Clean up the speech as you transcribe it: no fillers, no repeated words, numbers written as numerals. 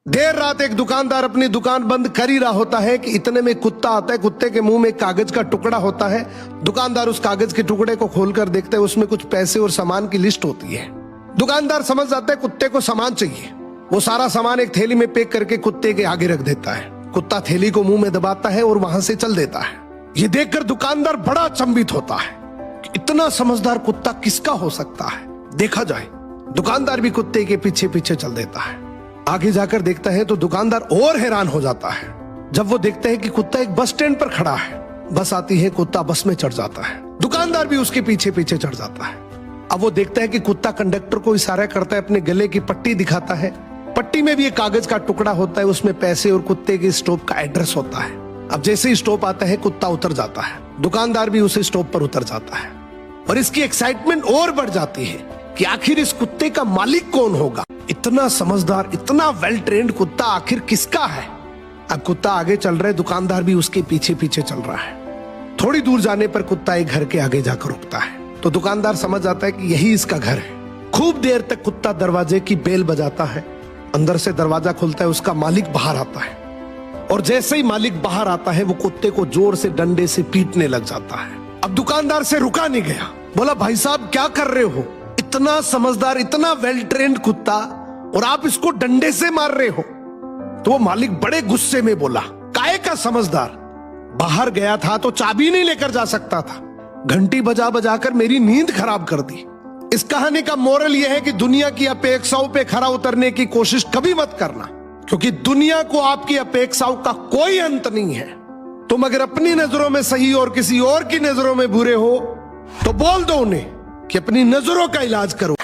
देर रात एक दुकानदार अपनी दुकान बंद कर ही रहा होता है कि इतने में कुत्ता आता है। कुत्ते के मुंह में एक कागज का टुकड़ा होता है। दुकानदार उस कागज के टुकड़े को खोलकर देखता है, उसमें कुछ पैसे और सामान की लिस्ट होती है। दुकानदार समझ जाता है कुत्ते को सामान चाहिए। वो सारा सामान एक थैली में पैक करके कुत्ते के आगे रख देता है। कुत्ता थैली को मुंह में दबाता है और वहां से चल देता है। ये देखकर दुकानदार बड़ा अचंभित होता है कि इतना समझदार कुत्ता किसका हो सकता है, देखा जाए। दुकानदार भी कुत्ते के पीछे पीछे चल देता है। आगे जाकर देखता है तो दुकानदार और हैरान हो जाता है जब वो देखता है कि कुत्ता एक बस स्टैंड पर खड़ा है। बस आती है, कुत्ता बस में चढ़ जाता है। दुकानदार भी उसके पीछे पीछे चढ़ जाता है। अब वो देखता है कि कुत्ता कंडक्टर को इशारा करता है, अपने गले की पट्टी दिखाता है। पट्टी में भी एक कागज का टुकड़ा होता है, उसमें पैसे और कुत्ते के स्टॉप का एड्रेस होता है। अब जैसे ही स्टॉप आता है, कुत्ता उतर जाता है। दुकानदार भी उस स्टॉप पर उतर जाता है और इसकी एक्साइटमेंट और बढ़ जाती है कि आखिर इस कुत्ते का मालिक कौन होगा। इतना समझदार, इतना वेल ट्रेन्ड कुत्ता आखिर किसका है। अब कुत्ता आगे चल रहा है, दुकानदार भी उसके पीछे पीछे चल रहा है। थोड़ी दूर जाने पर कुत्ता एक घर के आगे जाकर रुकता है तो दुकानदार समझ जाता है कि यही इसका घर है। खूब देर तक कुत्ता दरवाजे की बेल बजाता है। अंदर से दरवाजा खुलता है, उसका मालिक बाहर आता है और जैसे ही मालिक बाहर आता है वो कुत्ते को जोर से डंडे से पीटने लग जाता है। अब दुकानदार से रुका नहीं गया, बोला भाई साहब क्या कर रहे हो, इतना समझदार, इतना वेल ट्रेन्ड कुत्ता और आप इसको डंडे से मार रहे हो। तो वो मालिक बड़े गुस्से में बोला, काहे का समझदार, बाहर गया था तो चाबी नहीं लेकर जा सकता था, घंटी बजा बजाकर मेरी नींद खराब कर दी। इस कहानी का मोरल यह है कि दुनिया की अपेक्षाओं पे खरा उतरने की कोशिश कभी मत करना, क्योंकि दुनिया को आपकी अपेक्षाओं का कोई अंत नहीं है। तुम अगर अपनी नजरों में सही और किसी और की नजरों में बुरे हो तो बोल दो उन्हें कि अपनी नजरों का इलाज करो।